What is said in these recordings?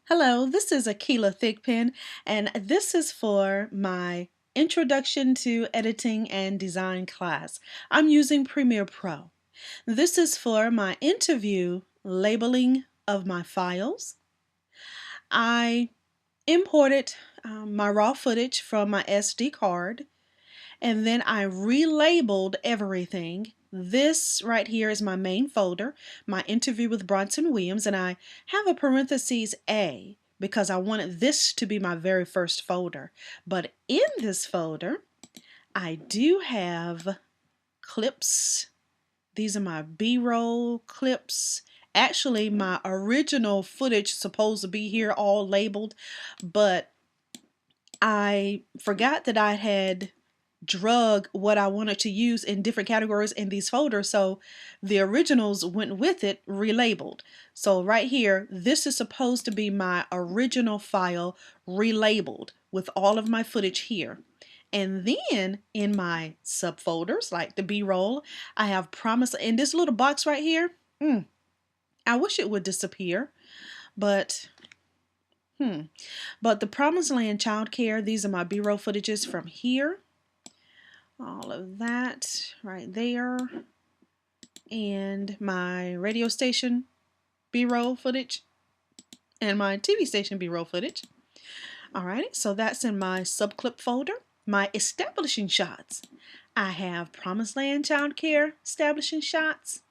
Hello, this is AkelaThigpen, and this is for my Introduction to Editing and Design class. I'm using Premiere Pro. This is for my interview labeling of my files. I imported my raw footage from my SD card, and then I relabeled everything. This right here is my main folder, my interview with Bronson Williams, and I have a parentheses A because I wanted this to be my very first folder. But in this folder, I do have clips. These are my B-roll clips. Actually, my original footage is supposed to be here all labeled, but I forgot that I had drug what I wanted to use in different categories in these folders, so the originals went with it relabeled. So right here, this is supposed to be my original file relabeled with all of my footage here. And then in my subfolders, like the B-roll, I have promise in this little box right here. I wish it would disappear, but the Promised Land Child Care, these are my B-roll footages from here. All of that right there. And my radio station B-roll footage and my TV station B-roll footage. Alrighty, so that's in my subclip folder. My establishing shots. I have Promised Land Child Care establishing shots.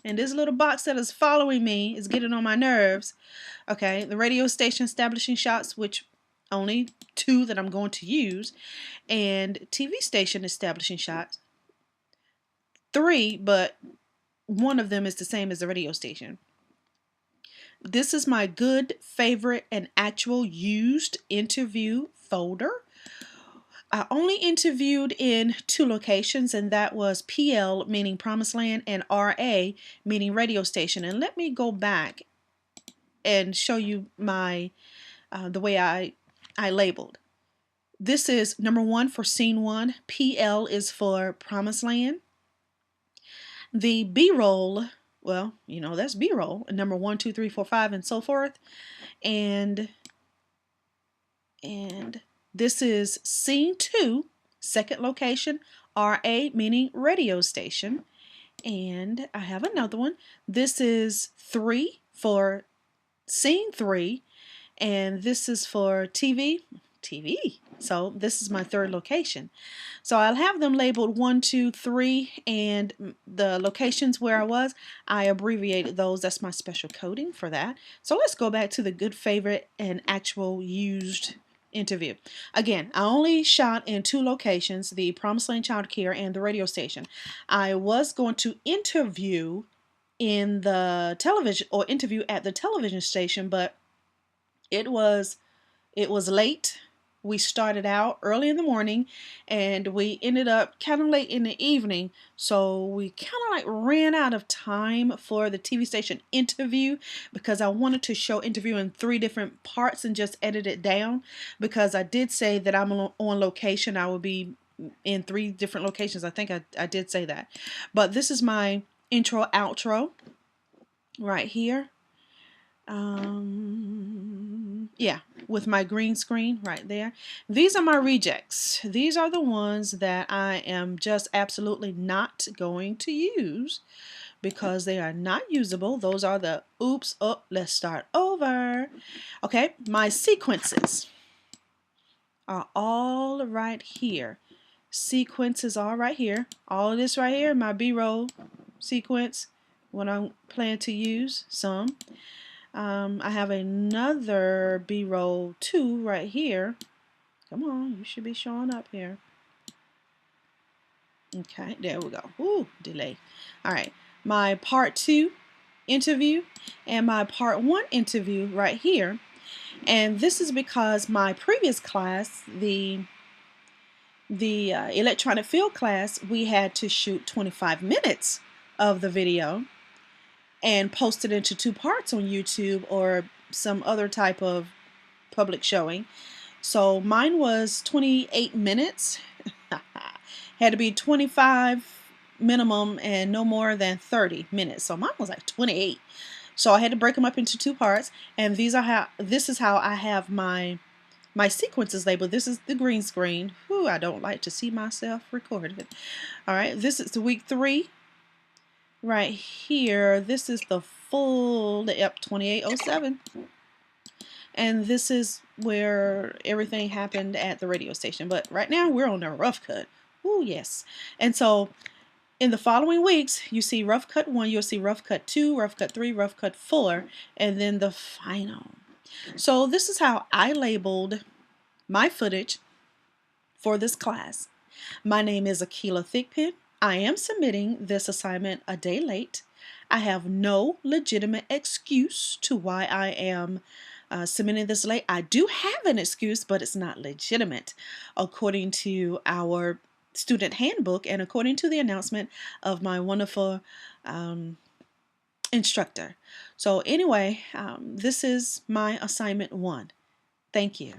And this little box that is following me is getting on my nerves. Okay, the radio station establishing shots, which only 2 that I'm going to use, and TV station establishing shots, 3, but one of them is the same as the radio station. This is my good, favorite, and actual used interview folder. I only interviewed in 2 locations, and that was PL, meaning Promised Land, and RA, meaning radio station. And let me go back and show you my the way I labeled. This is number 1 for scene 1. PL is for Promised Land. The B-roll, well, that's B-roll, number 1, 2, 3, 4, 5, and so forth. And this is scene 2, second location, RA, meaning radio station. And I have another one. This is 3 for scene 3, and this is for TV. So this is my 3rd location. So I'll have them labeled 1, 2, 3, and the locations where I was, I abbreviated those. That's my special coding for that. So let's go back to the good, favorite, and actual used interview. Again, I only shot in 2 locations, the Promised Land Child Care and the radio station. I was going to interview in the television, or interview at the television station, but it was late. We started out early in the morning and we ended up kind of late in the evening, so we kind of like ran out of time for the TV station interview because I wanted to show interview in 3 different parts and just edit it down, because I did say that I'm on location. I would be in 3 different locations. I think I did say that. But this is my intro outro right here. Yeah, with my green screen right there. These are my rejects. These are the ones that I am just absolutely not going to use because they are not usable. Those are the oops. Oh, let's start over. Okay, my sequences are all right here. Sequences are right here. All of this right here, my B-roll sequence, what I plan to use, some. I have another B-roll 2 right here. Come on, you should be showing up here. Okay, there we go. Ooh, delay. All right, my part 2 interview and my part 1 interview right here. And this is because my previous class, the electronic field class, we had to shoot 25 minutes of the video and post it into 2 parts on YouTube or some other type of public showing. So mine was 28 minutes. Had to be 25 minimum and no more than 30 minutes. So mine was like 28. So I had to break them up into two parts, and this is how I have my sequences labeled. This is the green screen. Whew, I don't like to see myself recorded. All right, this is the week 3. Right here, this is the full, yep, 2807. And this is where everything happened at the radio station. But right now, we're on a rough cut. Ooh, yes. And so in the following weeks, you see rough cut 1, you'll see rough cut 2, rough cut 3, rough cut 4, and then the final. So this is how I labeled my footage for this class. My name is AkelaThigpen. I am submitting this assignment a day late. I have no legitimate excuse to why I am submitting this late. I do have an excuse, but it's not legitimate according to our student handbook and according to the announcement of my wonderful instructor. So anyway, this is my assignment 1. Thank you.